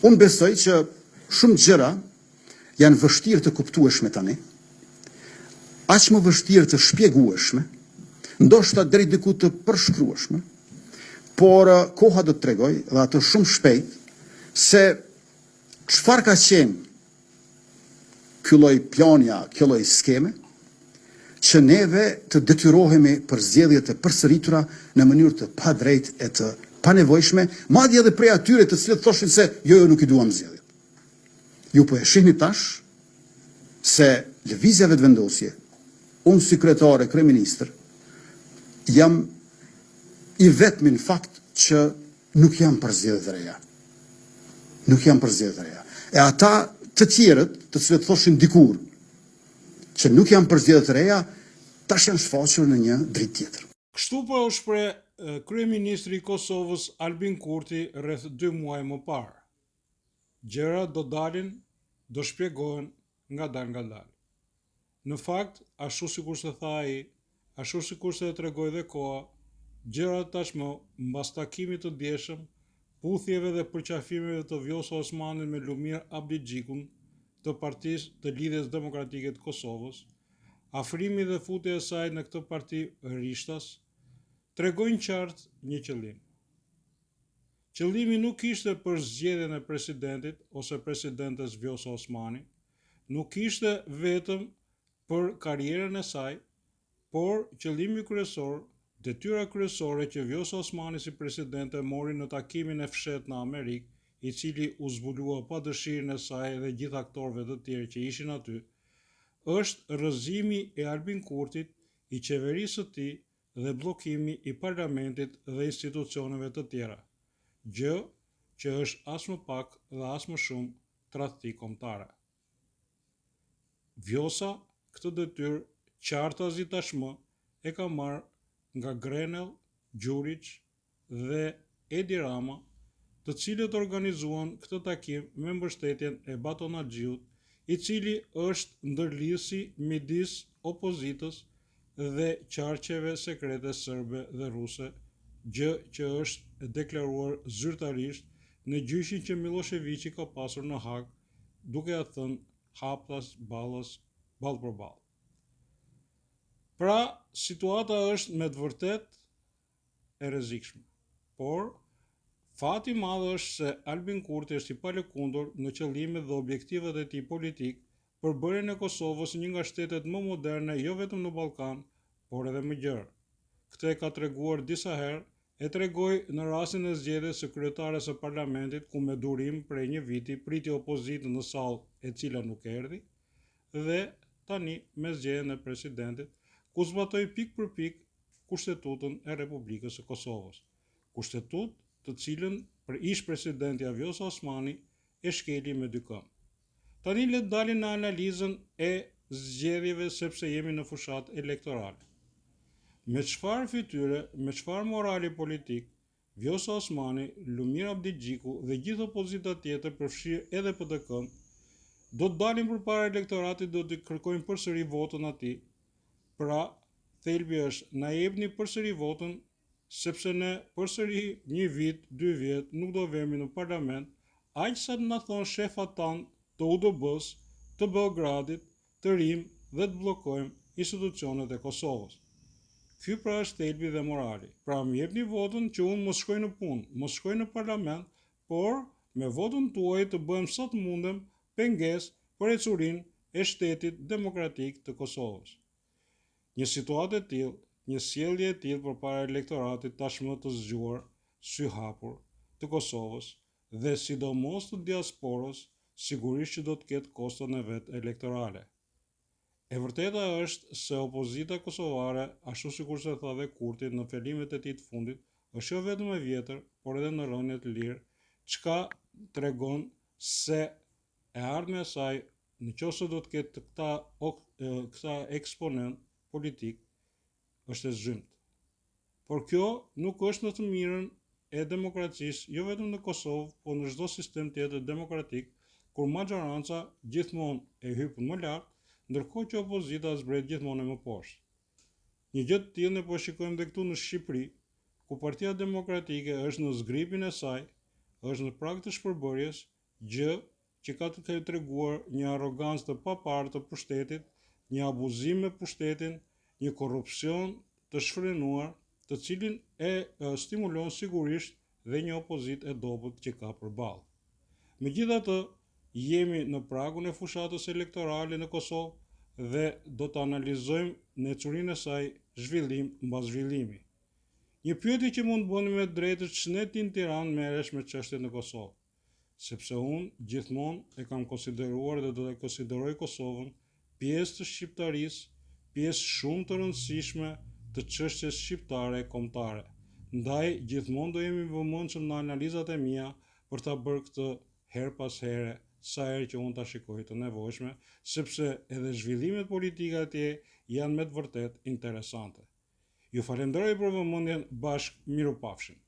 Unë besoj që shumë gjëra janë vështirë të kuptueshme tani, aq më vështirë të shpjegueshme, ndoshta deri diku të përshkrueshme, por koha do të tregoj dhe atë shumë shpejt se çfarë ka qenë ky lloj planja, ky lloj skeme, që neve të detyrohemi për zgjedhje të përsëritura në mënyrë të padrejtë e të panevojshme, madje edhe prej atyre të cilët thoshin se jo nuk i duam zgjedhjet. Ju po e shihni tash se lëvizjave të vendosje, unë si kryetare, kryeministër, jam i vetmi në fakt që nuk jam për zgjedhje të reja. Nuk jam për zgjedhje të reja. E ata të tjerët, të cilët thoshin dikur që nuk jam për zgjedhje të reja, tash janë shfaqur në një dritë tjetër. Kështu po u shpreh kryeministri i Kosovës Albin Kurti rreth 2 muaj më parë. Gjërat do dalin, do shpjegohen nga dal. Në fakt, ashtu sikur se tha ai, ashtu sikur se e tregoi dhe koha, gjërat tashmë mbas takimit të djeshëm, puthjeve dhe përqafimeve të Vjosa Osmanit me Lumir Abdixhikun të Partisë të Lidhjes Demokratike të Kosovës, afrimi dhe futja e saj në këtë parti rishtas, tregojnë qartë një qëllim. Qëllimi nuk ishte për zgjedhjen e presidentit ose presidentes Vjosa Osmani, nuk ishte vetëm për karrierën e saj, por qëllimi kryesor, detyra kryesore që Vjosa Osmani si presidente mori në takimin e fshehtë në Amerikë, i cili u zbulua pa dëshirën e saj dhe gjithë aktorëve të tjerë që ishin aty, është rrëzimi e Albin Kurtit, i qeverisë së tij dhe bllokimi i parlamentit dhe institucioneve të tjera, gjë që është as më pak dhe as më shumë tradhti kombëtare. Vjosa këtë detyrë qartazi tashmë e ka marrë nga Grenell, Gjurić dhe Edi Rama, të cilët organizuan këtë takim me mbështetjen e Batonaxhiut, i cili është ndërlidhësi midis opozitës dhe qarqeve sekrete serbe dhe ruse, gjë që është deklaruar zyrtarisht në gjyqin që Miloševići ka pasur në Hag, duke ja thënë haptas ballës ballë për ballë. Pra, situata është me të vërtet e rrezikshme, por fati i madh është se Albin Kurti është i palëkundur në qëllimet dhe objektivat e tij politik për bërjen e Kosovës një nga shtetet më moderne jo vetëm në Ballkan, por edhe më gjerë. Këtë e ka treguar disa herë, e tregoi në rastin e zgjedhjes së kryetares së parlamentit, ku me durim prej një viti priti opozitën në sallë, e cila nuk erdhi, dhe tani me zgjedhjen e presidentit, ku zbatoi pik për pik Kushtetutën e Republikës së Kosovës. Kushtetutë të cilën për ish presidentja Vjosa Osmani e shkeli me 2 këmbë. Tani le të dalim në analizën e zgjedhjeve sepse jemi në fushat elektorale. Me çfarë fytyre, me çfarë morali politik, Vjosa Osmani, Lumir Abdixhiku dhe gjithë opozita tjetër, përfshirë edhe PDK-n, do të dalin përpara elektoratit, do të kërkojnë përsëri votën atij. Pra, thelbi është na jepni përsëri votën, sepse ne përsëri 1 vit, 2 vjet nuk do vemi në parlament, aq sa të na thonë shefat tanë të UDB-s, të Beogradit, të Rim dhe të bllokojmë institucionet e Kosovës. Ky pra është thelbi dhe morali. Pra më jepni votën që unë mos shkoj në punë, mos shkoj në parlament, por me votën tuaj të bëhem sa të mundem pengesë për ecurinë e shtetit demokratik të Kosovës. Një situatë e tillë, një sjellje e tillë përpara elektoratit tashmë të zgjuar, sy hapur, të Kosovës dhe sidomos të diasporës, sigurisht që do të ketë koston e vet elektorale. E vërteta është se opozita kosovare, ashtu sikur se tha dhe Kurti në fjalimet e tij të fundit, është jo vetëm e vjetër, por edhe në rënje të lirë, çka tregon se e ardhmja e saj, nëse do të ketë këta eksponent politik, është e zhymt. Por kjo nuk është në të mirën e demokracisë, jo vetëm në Kosovë, por në çdo sistem tjetër demokratik, kur majoranca gjithmonë e hyp më lart, ndërkohë që opozita zbret gjithmonë më poshtë. Një gjë të tillë ne po shikojmë edhe këtu në Shqipëri, ku Partia Demokratike është në zgripin e saj, është në prag të shpërbërjes, gjë që ka të treguar një arrogancë të paparë të pushtetit, një abuzim me pushtetin, një korrupsion të shfrenuar, të cilin e stimulon sigurisht dhe një opozitë e dobët që ka përballë. Megjithatë, jemi në pragun e fushatës elektorale në Kosovë dhe do të analizojmë necurinë e saj zhvillim mbas zhvillimi. Një pyetje që mund bëni me drejtë është ç'ne ti në Tiranë merresh me çështjet në Kosovë, sepse unë gjithmonë e kam konsideruar dhe do të konsideroj Kosovën pjesë të shqiptarisë, pjesë shumë të rëndësishme të çështjes shqiptare e kombëtare. Ndaj gjithmonë do jemi vëmendshëm në analizat e mia për ta bërë këtë her pas here, sa herë që unë ta shikoj të nevojshme, sepse edhe zhvillimet politike atje janë me të vërtet interesante. Ju falenderoj për vëmendjen, bashkë mirupafshim.